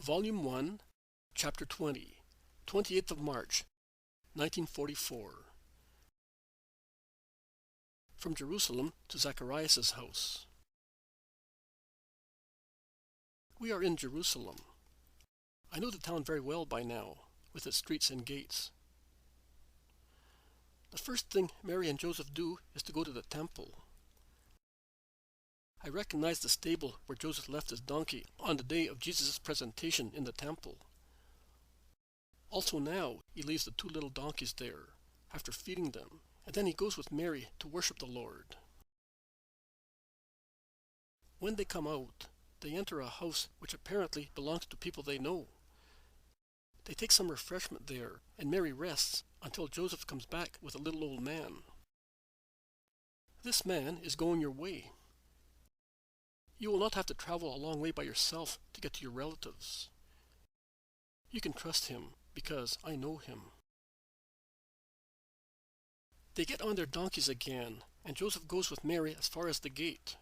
Volume 1, Chapter 20, 28th of March, 1944. From Jerusalem to Zacharias' house. We are in Jerusalem. I know the town very well by now, with its streets and gates. The first thing Mary and Joseph do is to go to the temple. I recognize the stable where Joseph left his donkey on the day of Jesus' presentation in the temple. Also now he leaves the two little donkeys there, after feeding them, and then he goes with Mary to worship the Lord. When they come out, they enter a house which apparently belongs to people they know. They take some refreshment there, and Mary rests until Joseph comes back with a little old man. This man is going your way. You will not have to travel a long way by yourself to get to your relatives. You can trust him, because I know him. They get on their donkeys again, and Joseph goes with Mary as far as the gate.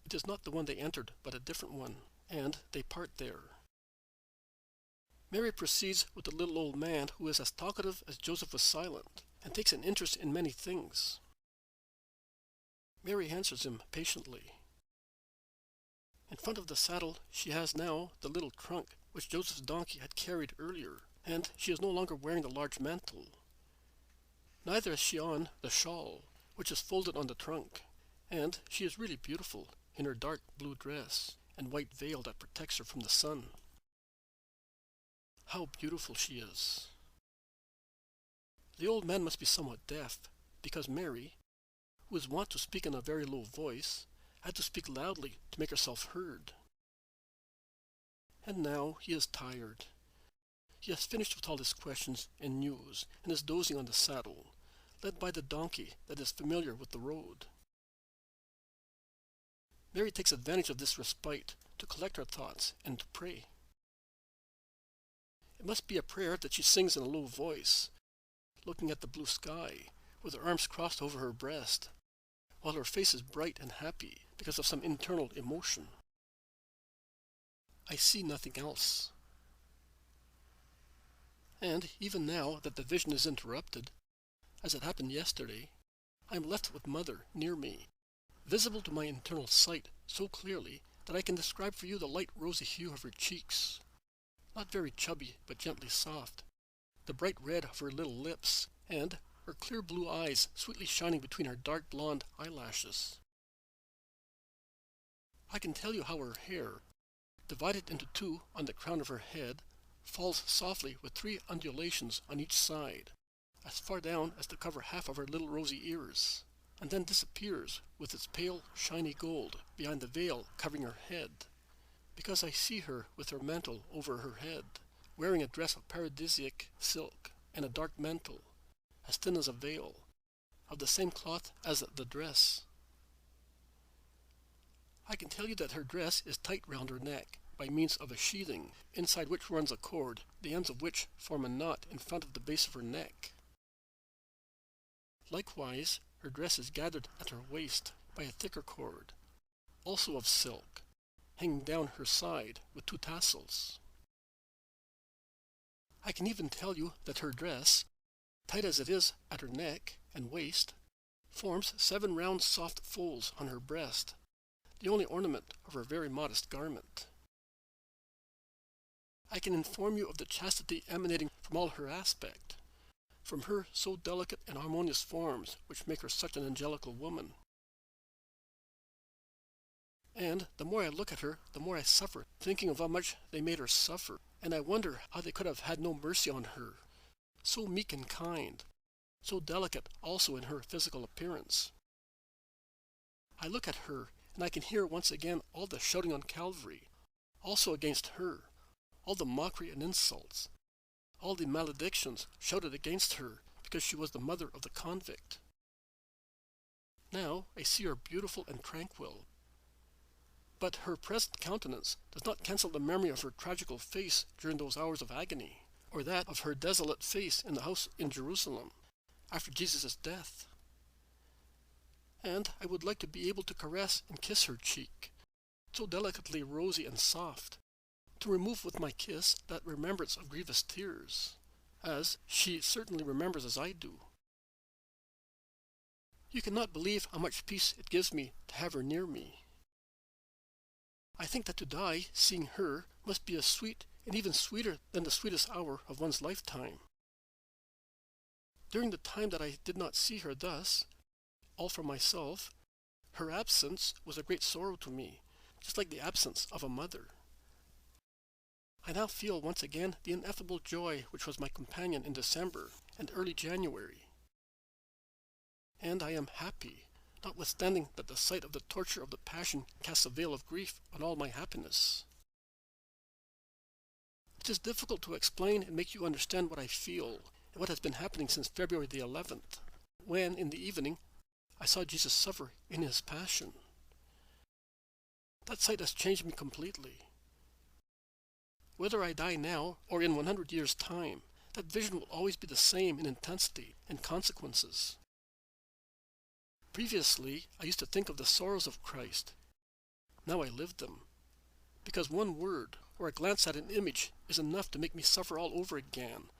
It is not the one they entered, but a different one, and they part there. Mary proceeds with the little old man, who is as talkative as Joseph was silent, and takes an interest in many things. Mary answers him patiently. In front of the saddle she has now the little trunk which Joseph's donkey had carried earlier, and she is no longer wearing the large mantle. Neither has she on the shawl, which is folded on the trunk, and she is really beautiful in her dark blue dress and white veil that protects her from the sun. How beautiful she is! The old man must be somewhat deaf, because Mary, who is wont to speak in a very low voice, had to speak loudly to make herself heard. And now he is tired. He has finished with all his questions and news, and is dozing on the saddle, led by the donkey that is familiar with the road. Mary takes advantage of this respite to collect her thoughts and to pray. It must be a prayer that she sings in a low voice, looking at the blue sky, with her arms crossed over her breast, while her face is bright and happy because of some internal emotion. I see nothing else. And even now that the vision is interrupted, as it happened yesterday, I am left with Mother near me, visible to my internal sight so clearly that I can describe for you the light rosy hue of her cheeks, not very chubby but gently soft, the bright red of her little lips, and her clear blue eyes sweetly shining between her dark blonde eyelashes. I can tell you how her hair, divided into two on the crown of her head, falls softly with three undulations on each side, as far down as to cover half of her little rosy ears, and then disappears with its pale, shiny gold behind the veil covering her head, because I see her with her mantle over her head, wearing a dress of paradisiac silk and a dark mantle, as thin as a veil, of the same cloth as the dress. I can tell you that her dress is tight round her neck by means of a sheathing, inside which runs a cord, the ends of which form a knot in front of the base of her neck. Likewise, her dress is gathered at her waist by a thicker cord, also of silk, hanging down her side with two tassels. I can even tell you that her dress, tight as it is at her neck and waist, forms 7 round soft folds on her breast, the only ornament of her very modest garment. I can inform you of the chastity emanating from all her aspect, from her so delicate and harmonious forms which make her such an angelical woman. And the more I look at her, the more I suffer, thinking of how much they made her suffer, and I wonder how they could have had no mercy on her, so meek and kind, so delicate also in her physical appearance. I look at her, and I can hear once again all the shouting on Calvary, also against her, all the mockery and insults, all the maledictions shouted against her because she was the mother of the convict. Now I see her beautiful and tranquil, but her present countenance does not cancel the memory of her tragical face during those hours of agony, or that of her desolate face in the house in Jerusalem, after Jesus' death. And I would like to be able to caress and kiss her cheek, so delicately rosy and soft, to remove with my kiss that remembrance of grievous tears, as she certainly remembers as I do. You cannot believe how much peace it gives me to have her near me. I think that to die seeing her must be as sweet and even sweeter than the sweetest hour of one's lifetime. During the time that I did not see her thus, all for myself, her absence was a great sorrow to me, just like the absence of a mother. I now feel once again the ineffable joy which was my companion in December and early January. And I am happy, notwithstanding that the sight of the torture of the passion casts a veil of grief on all my happiness. It is difficult to explain and make you understand what I feel and what has been happening since February the 11th, when, in the evening, I saw Jesus suffer in his passion. That sight has changed me completely. Whether I die now or in 100 years' time, that vision will always be the same in intensity and consequences. Previously, I used to think of the sorrows of Christ. Now I live them, because one word or a glance at an image is enough to make me suffer all over again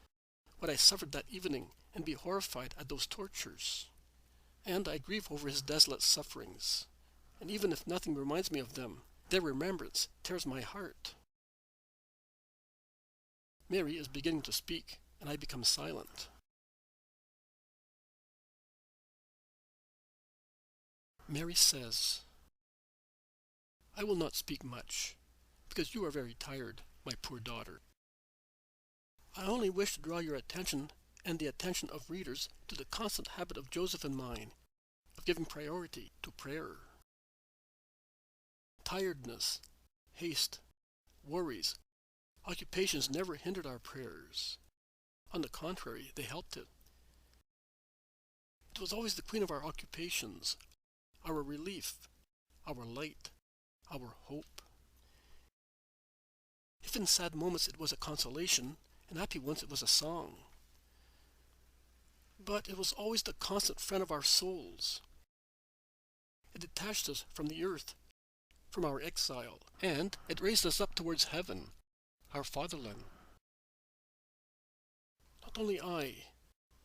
what I suffered that evening and be horrified at those tortures. And I grieve over his desolate sufferings, and even if nothing reminds me of them, their remembrance tears my heart. Mary is beginning to speak, and I become silent. Mary says, "I will not speak much, because you are very tired, my poor daughter. I only wish to draw your attention and the attention of readers to the constant habit of Joseph and mine of giving priority to prayer. Tiredness, haste, worries, occupations never hindered our prayers. On the contrary, they helped it. It was always the queen of our occupations, our relief, our light, our hope. If in sad moments it was a consolation, in happy ones it was a song. But it was always the constant friend of our souls. It detached us from the earth, from our exile, and it raised us up towards heaven, our fatherland. Not only I,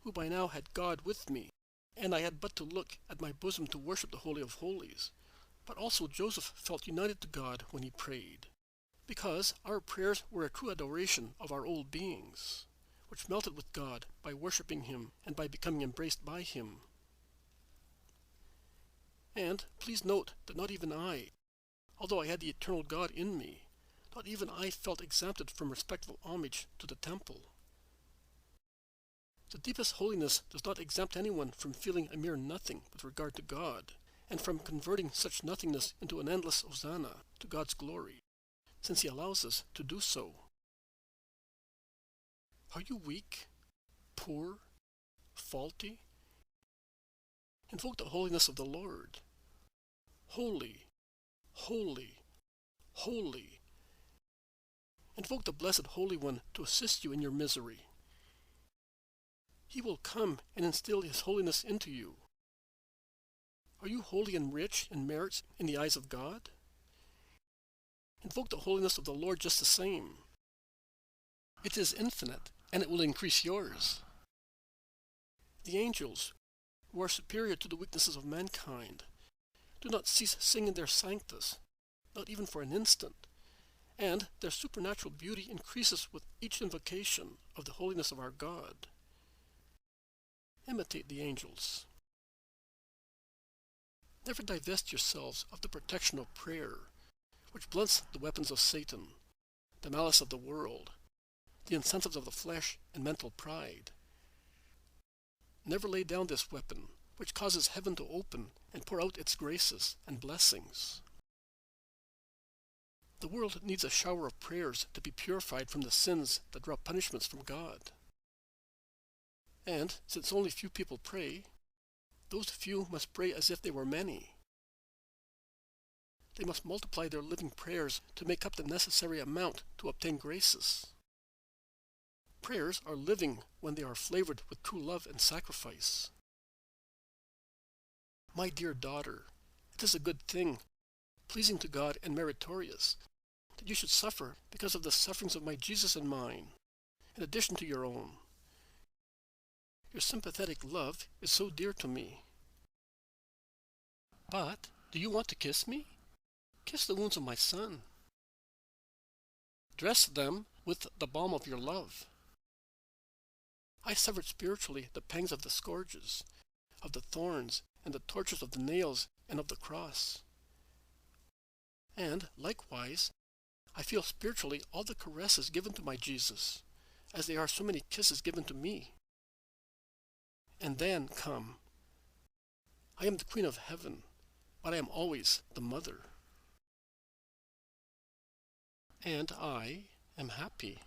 who by now had God with me, and I had but to look at my bosom to worship the Holy of Holies, but also Joseph felt united to God when he prayed, because our prayers were a true adoration of our old beings, which melted with God by worshiping him and by becoming embraced by him. And please note that not even I, although I had the eternal God in me, not even I felt exempted from respectful homage to the temple. The deepest holiness does not exempt anyone from feeling a mere nothing with regard to God, and from converting such nothingness into an endless hosanna to God's glory, since he allows us to do so. Are you weak, poor, faulty? Invoke the holiness of the Lord. Holy, holy, holy. Invoke the blessed Holy One to assist you in your misery. He will come and instill his holiness into you. Are you holy and rich in merits in the eyes of God? Invoke the holiness of the Lord just the same. It is infinite, and it will increase yours. The angels, who are superior to the weaknesses of mankind, do not cease singing their sanctus, not even for an instant, and their supernatural beauty increases with each invocation of the holiness of our God. Imitate the angels. Never divest yourselves of the protection of prayer, which blunts the weapons of Satan, the malice of the world, the incentives of the flesh and mental pride. Never lay down this weapon, which causes heaven to open and pour out its graces and blessings. The world needs a shower of prayers to be purified from the sins that draw punishments from God. And since only few people pray, those few must pray as if they were many. They must multiply their living prayers to make up the necessary amount to obtain graces. Prayers are living when they are flavored with true love and sacrifice. My dear daughter, it is a good thing, pleasing to God and meritorious, that you should suffer because of the sufferings of my Jesus and mine, in addition to your own. Your sympathetic love is so dear to me. But do you want to kiss me? Kiss the wounds of my Son. Dress them with the balm of your love. I suffered spiritually the pangs of the scourges, of the thorns, and the tortures of the nails and of the cross. And, likewise, I feel spiritually all the caresses given to my Jesus, as they are so many kisses given to me. And then, come. I am the Queen of Heaven, but I am always the Mother. And I am happy.